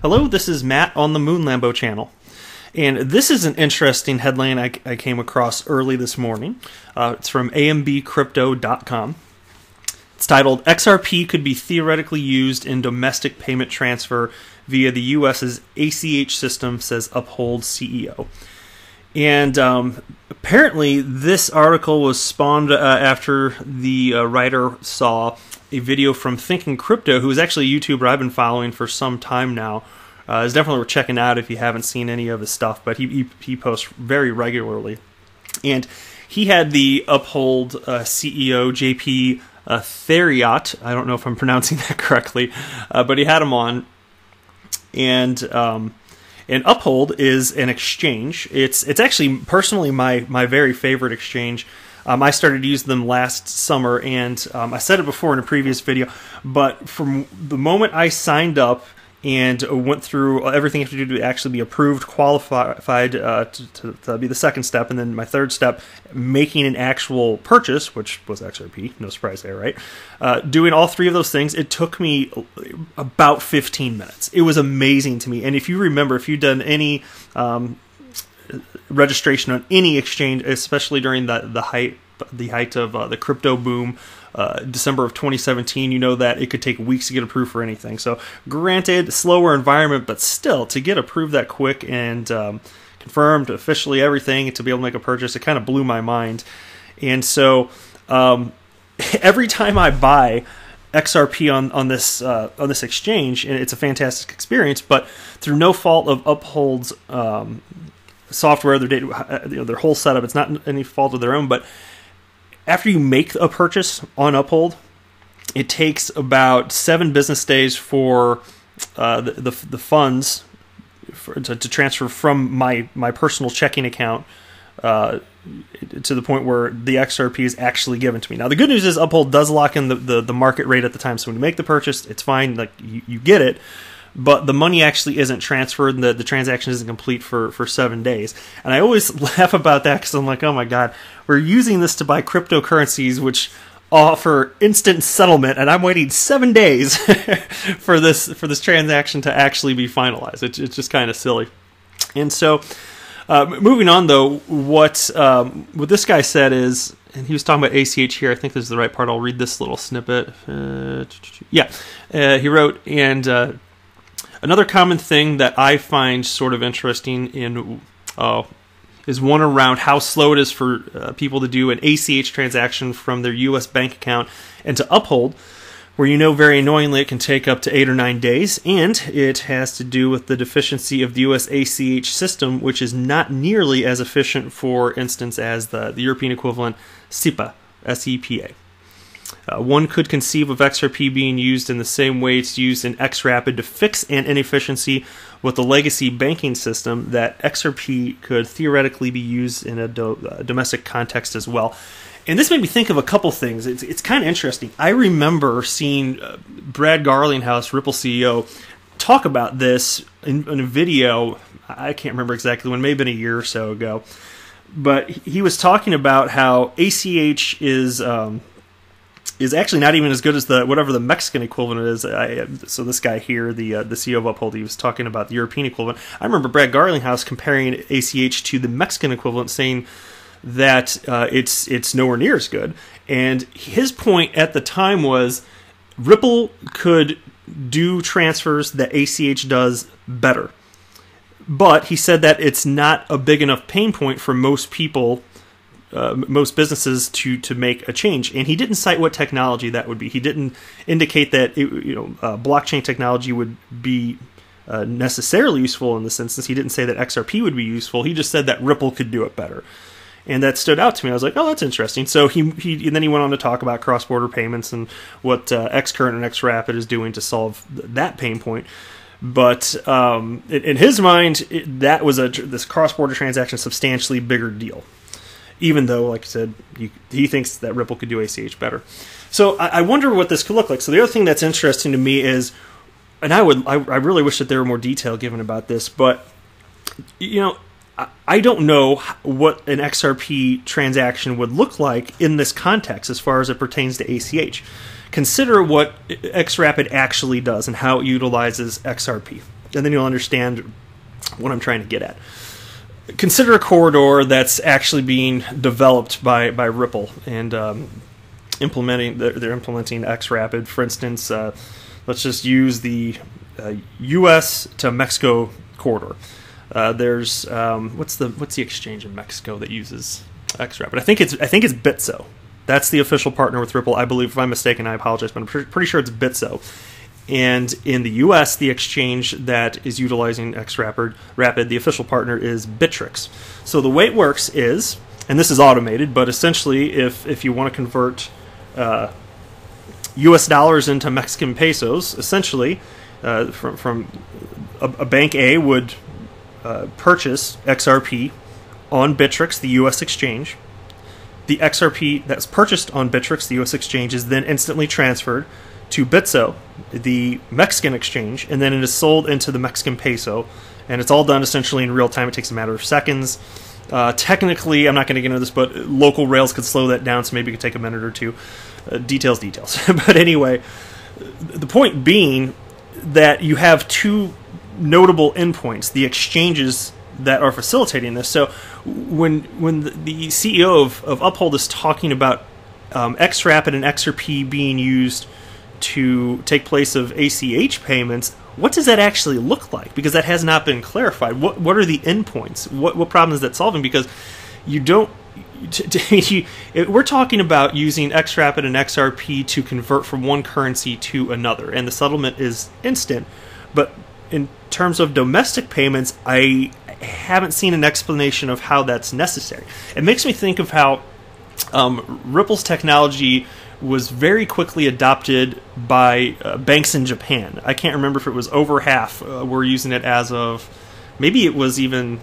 Hello, this is Matt on the Moon Lambo channel. And this is an interesting headline I came across early this morning. It's from ambcrypto.com. It's titled, XRP could be theoretically used in domestic payment transfer via the U.S.'s ACH system, says Uphold CEO. And apparently this article was spawned after the writer saw a video from Thinking Crypto, who is actually a YouTuber I've been following for some time now. It's definitely worth checking out if you haven't seen any of his stuff, but he posts very regularly. And he had the Uphold CEO, JP Thieriot, I don't know if I'm pronouncing that correctly, but he had him on. And Uphold is an exchange. It's actually personally my very favorite exchange. I started using them last summer, and I said it before in a previous video, but from the moment I signed up and went through everything you have to do to actually be approved, qualified to be the second step, and then my third step, making an actual purchase, which was XRP, no surprise there, right? Doing all three of those things, it took me about 15 minutes. It was amazing to me, and if you remember, if you've done any registration on any exchange, especially during the height of the crypto boom, December of 2017, you know that it could take weeks to get approved for anything. So granted, slower environment, but still, to get approved that quick and confirmed officially everything to be able to make a purchase, it kind of blew my mind. And so every time I buy XRP on this exchange, and it's a fantastic experience, but through no fault of Uphold's software, their data, their whole setup, it's not any fault of their own, but after you make a purchase on Uphold, it takes about 7 business days for the funds to transfer from my personal checking account to the point where the XRP is actually given to me. Now, the good news is Uphold does lock in the market rate at the time, so when you make the purchase, it's fine, like you get it, but the money actually isn't transferred, and the transaction isn't complete for 7 days. And I always laugh about that because I'm like, oh my god, we're using this to buy cryptocurrencies which offer instant settlement, and I'm waiting 7 days for this transaction to actually be finalized. It's just kind of silly. And so, moving on though, what this guy said is, and he was talking about ACH here, I think this is the right part, I'll read this little snippet. He wrote, and another common thing that I find sort of interesting in is one around how slow it is for people to do an ACH transaction from their U.S. bank account and to Uphold, where you know very annoyingly it can take up to 8 or 9 days, and it has to do with the deficiency of the U.S. ACH system, which is not nearly as efficient, for instance, as the European equivalent SEPA, S-E-P-A. One could conceive of XRP being used in the same way it's used in xRapid to fix an inefficiency with the legacy banking system, that XRP could theoretically be used in a domestic context as well. And this made me think of a couple things. It's kind of interesting. I remember seeing Brad Garlinghouse, Ripple CEO, talk about this in a video. I can't remember exactly when, maybe been a year or so ago. But he was talking about how ACH is actually not even as good as whatever the Mexican equivalent is. So this guy here, the CEO of Uphold, he was talking about the European equivalent. I remember Brad Garlinghouse comparing ACH to the Mexican equivalent, saying that it's nowhere near as good. And his point at the time was Ripple could do transfers that ACH does better. But he said that it's not a big enough pain point for most people, most businesses to make a change. And he didn't cite what technology that would be. He didn't indicate that blockchain technology would be necessarily useful in this instance. He didn't say that XRP would be useful. He just said that Ripple could do it better. And that stood out to me. I was like, oh, that's interesting. So and then he went on to talk about cross-border payments and what Xcurrent and xRapid is doing to solve that pain point. But in his mind, that was this cross-border transaction, substantially bigger deal. Even though, like I said, he thinks that Ripple could do ACH better. So I wonder what this could look like. So the other thing that's interesting to me is, and I really wish that there were more detail given about this, but I don't know what an XRP transaction would look like in this context as far as it pertains to ACH. Consider what xRapid actually does and how it utilizes XRP. and then you'll understand what I'm trying to get at. Consider a corridor that's actually being developed by Ripple and they're implementing xRapid. For instance, let's just use the U.S. to Mexico corridor. There's what's the exchange in Mexico that uses xRapid? I think it's Bitso. That's the official partner with Ripple. I believe. If I'm mistaken, I apologize, but I'm pretty sure it's Bitso. And in the U.S., the exchange that is utilizing xRapid, the official partner is Bittrex. So the way it works is, and this is automated, but essentially, if you want to convert U.S. dollars into Mexican pesos, essentially, from a bank A would purchase XRP on Bittrex, the U.S. exchange. The XRP that's purchased on Bittrex, the U.S. exchange, is then instantly transferred to Bitso, the Mexican exchange, and then it is sold into the Mexican peso, and it's all done essentially in real time. It takes a matter of seconds. Technically, I'm not going to get into this, but local rails could slow that down, so maybe it could take a minute or two. Details. But anyway, the point being that you have two notable endpoints, the exchanges that are facilitating this. So when the CEO of Uphold is talking about xRapid and XRP being used to take place of ACH payments, what does that actually look like? Because that has not been clarified. What are the endpoints? What problem is that solving? Because you don't. We're talking about using xRapid and XRP to convert from one currency to another, and the settlement is instant. But in terms of domestic payments, I haven't seen an explanation of how that's necessary. It makes me think of how Ripple's technology was very quickly adopted by banks in Japan. I can't remember if it was over half were using it as of, maybe it was even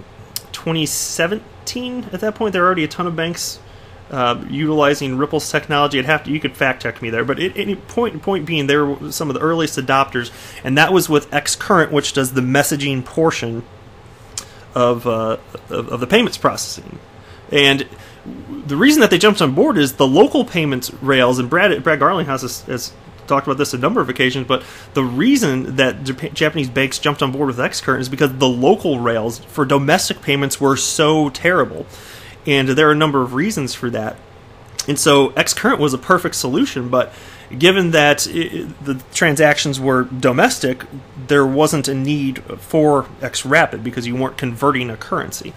2017 at that point. There were already a ton of banks utilizing Ripple's technology. You could fact check me there, but point being, they were some of the earliest adopters, and that was with xCurrent, which does the messaging portion of the payments processing. And the reason that they jumped on board is the local payments rails, and Brad Garlinghouse has talked about this a number of occasions, but the reason that Japanese banks jumped on board with xCurrent is because the local rails for domestic payments were so terrible. And there are a number of reasons for that. And so xCurrent was a perfect solution, but given that the transactions were domestic, there wasn't a need for xRapid because you weren't converting a currency.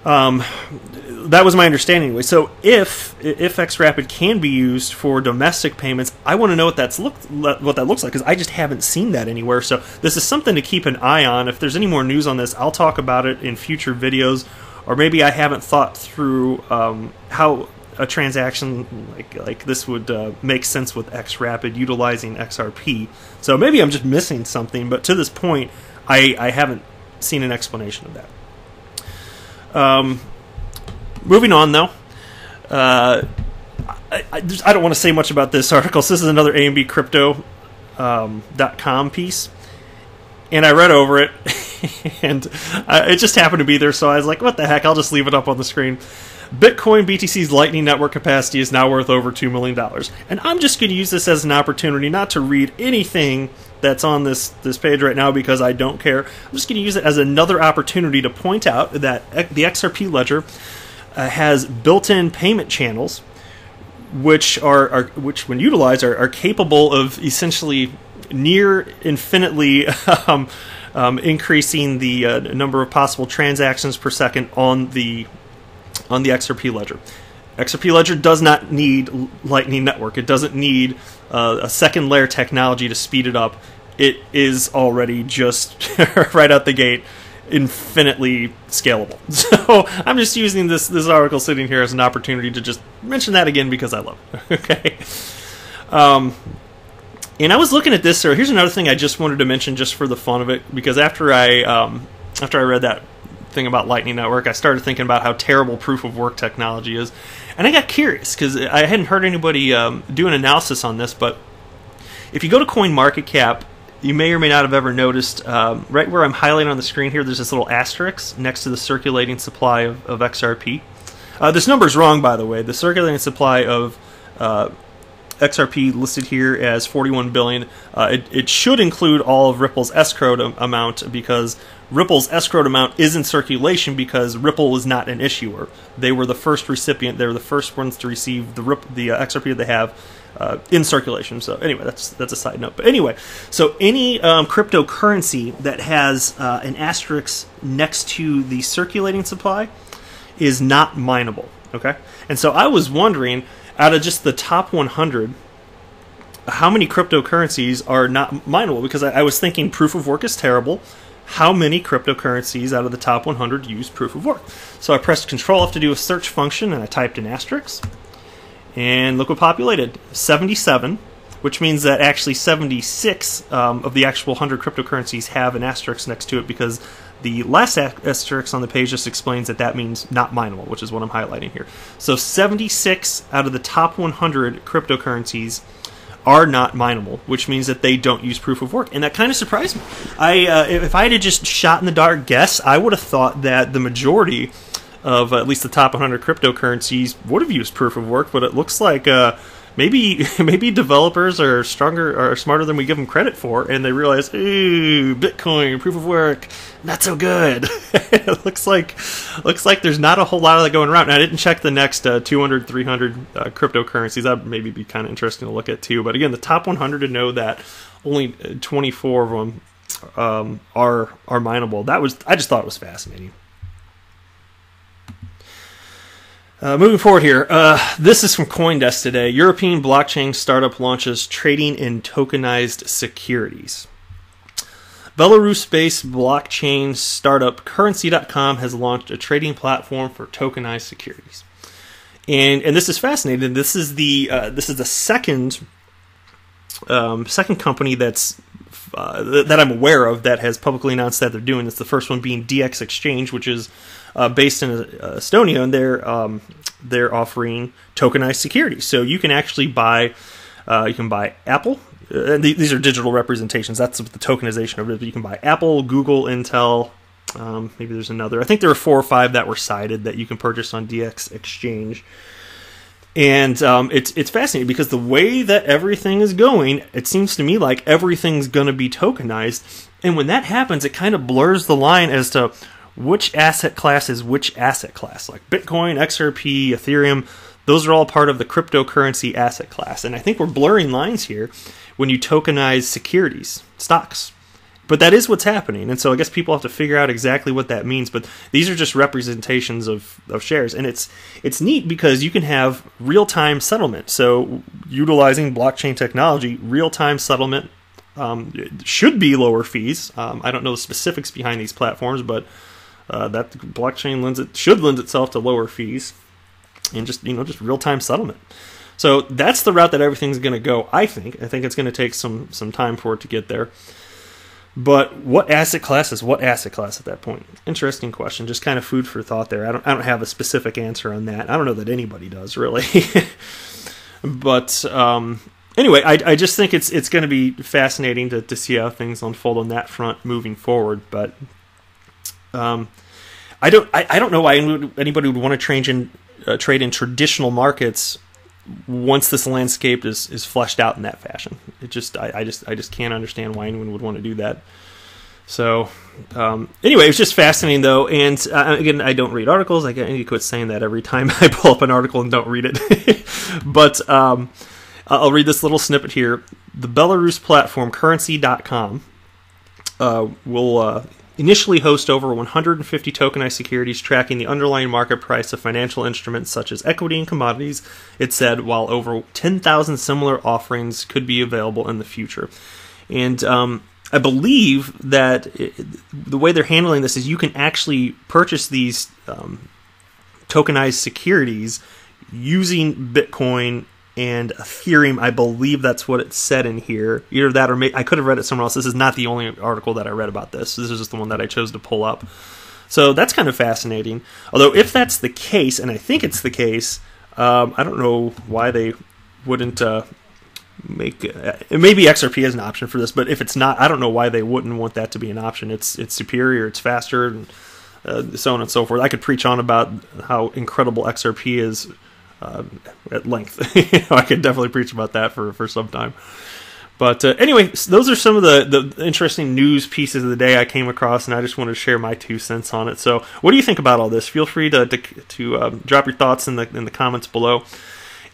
That was my understanding anyway. So if xRapid can be used for domestic payments, I want to know what that looks like, because I just haven't seen that anywhere. So this is something to keep an eye on. If there's any more news on this, I'll talk about it in future videos, or maybe I haven't thought through how a transaction like this would make sense with xRapid utilizing XRP. So maybe I'm just missing something, but to this point, I haven't seen an explanation of that. Moving on, though, I don't want to say much about this article. So this is another AMBcrypto.com piece, and I read over it, and it just happened to be there, so I was like, what the heck, I'll just leave it up on the screen. Bitcoin BTC's Lightning Network capacity is now worth over $2 million. And I'm just going to use this as an opportunity not to read anything that's on this page right now because I don't care. I'm just going to use it as another opportunity to point out that the XRP ledger has built-in payment channels which when utilized are capable of essentially near infinitely increasing the number of possible transactions per second on the XRP ledger. XRP ledger does not need Lightning Network. It doesn't need a second layer technology to speed it up. It is already just right out the gate infinitely scalable. So I'm just using this article sitting here as an opportunity to just mention that again because I love it. Okay. And I was looking at this. So here's another thing I just wanted to mention just for the fun of it, because after I read that thing about Lightning Network, I started thinking about how terrible proof of work technology is, and I got curious because I hadn't heard anybody do an analysis on this. But if you go to CoinMarketCap, you may or may not have ever noticed right where I'm highlighting on the screen here, there's this little asterisk next to the circulating supply of XRP. This number's wrong, by the way. The circulating supply of XRP listed here as 41 billion. It should include all of Ripple's escrowed amount, because Ripple's escrowed amount is in circulation because Ripple was not an issuer. They were the first recipient. They were the first ones to receive the XRP that they have in circulation. So anyway, that's a side note. But anyway, so any cryptocurrency that has an asterisk next to the circulating supply is not mineable. Okay, and so I was wondering, out of just the top 100, how many cryptocurrencies are not mineable? Because I was thinking proof of work is terrible. How many cryptocurrencies out of the top 100 use proof of work? So I pressed Control F to do a search function, and I typed in asterisk. And look what populated, 77, which means that actually 76 of the actual 100 cryptocurrencies have an asterisk next to it, because the last asterisk on the page just explains that that means not mineable, which is what I'm highlighting here. So 76 out of the top 100 cryptocurrencies are not mineable, which means that they don't use proof of work. And that kind of surprised me. If I had just shot in the dark guess, I would have thought that the majority of at least the top 100 cryptocurrencies would have used proof of work, but it looks like maybe developers are smarter than we give them credit for, and they realize, ooh, Bitcoin proof of work, not so good. It looks like there's not a whole lot of that going around. Now, I didn't check the next 200, 300 cryptocurrencies. That maybe be kind of interesting to look at too. But again, the top 100, to know that only 24 of them are mineable. I just thought it was fascinating. Moving forward here, this is from CoinDesk today. European blockchain startup launches trading in tokenized securities. Belarus-based blockchain startup Currency.com has launched a trading platform for tokenized securities, and this is fascinating. This is the second company that I'm aware of that has publicly announced that they're doing this. The first one being DX Exchange, which is based in Estonia, and they're offering tokenized securities. So you can actually buy Apple. And these are digital representations. That's the tokenization of it. But you can buy Apple, Google, Intel. Maybe there's another. I think there were 4 or 5 that were cited that you can purchase on DX Exchange. And it's fascinating because the way that everything is going, it seems to me like everything's going to be tokenized. And when that happens, it kind of blurs the line as to which asset class is which asset class. Like Bitcoin, XRP, Ethereum, those are all part of the cryptocurrency asset class. And I think we're blurring lines here when you tokenize securities, stocks. But that is what's happening. And so I guess people have to figure out exactly what that means. But these are just representations of shares. And it's neat because you can have real-time settlement. So utilizing blockchain technology, real-time settlement should be lower fees. I don't know the specifics behind these platforms, but that blockchain should lend itself to lower fees and just real-time settlement. So that's the route that everything's going to go. I think it's going to take some time for it to get there. But what asset class is what asset class at that point? Interesting question. Just kind of food for thought there. I don't have a specific answer on that. I don't know that anybody does really. But anyway, I just think it's going to be fascinating to see how things unfold on that front moving forward. But I don't know why anybody would want to trade in traditional markets once this landscape is fleshed out in that fashion. I just can't understand why anyone would want to do that. So anyway, it's just fascinating though. And again, I don't read articles. I need to quit saying that every time I pull up an article and don't read it. But I'll read this little snippet here. The Belarus platform Currency.com will initially host over 150 tokenized securities tracking the underlying market price of financial instruments such as equity and commodities, it said, while over 10,000 similar offerings could be available in the future. And I believe that the way they're handling this is you can actually purchase these tokenized securities using Bitcoin and Ethereum. I believe that's what it said in here. Either that or I could have read it somewhere else. This is not the only article that I read about this. This is just the one that I chose to pull up. So that's kind of fascinating. Although if that's the case, and I think it's the case, I don't know why they wouldn't maybe XRP is an option for this, but if it's not, I don't know why they wouldn't want that to be an option. It's superior, it's faster, and so on and so forth. I could preach on about how incredible XRP is at length. I could definitely preach about that for some time. But anyway, those are some of the interesting news pieces of the day I came across, and I just wanted to share my 2 cents on it. So what do you think about all this? Feel free to drop your thoughts in the comments below.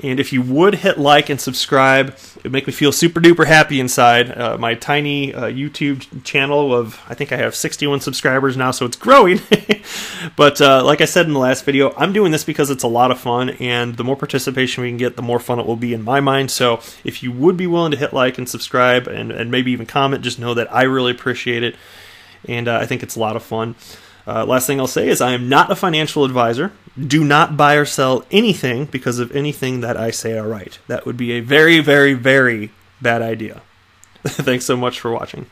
And if you would hit like and subscribe, it would make me feel super duper happy inside. My tiny YouTube channel of, I think I have 61 subscribers now, so it's growing. But like I said in the last video, I'm doing this because it's a lot of fun, and the more participation we can get, the more fun it will be in my mind. So if you would be willing to hit like and subscribe and maybe even comment, just know that I really appreciate it, and I think it's a lot of fun. Last thing I'll say is I am not a financial advisor. Do not buy or sell anything because of anything that I say I write. That would be a very, very, very bad idea. Thanks so much for watching.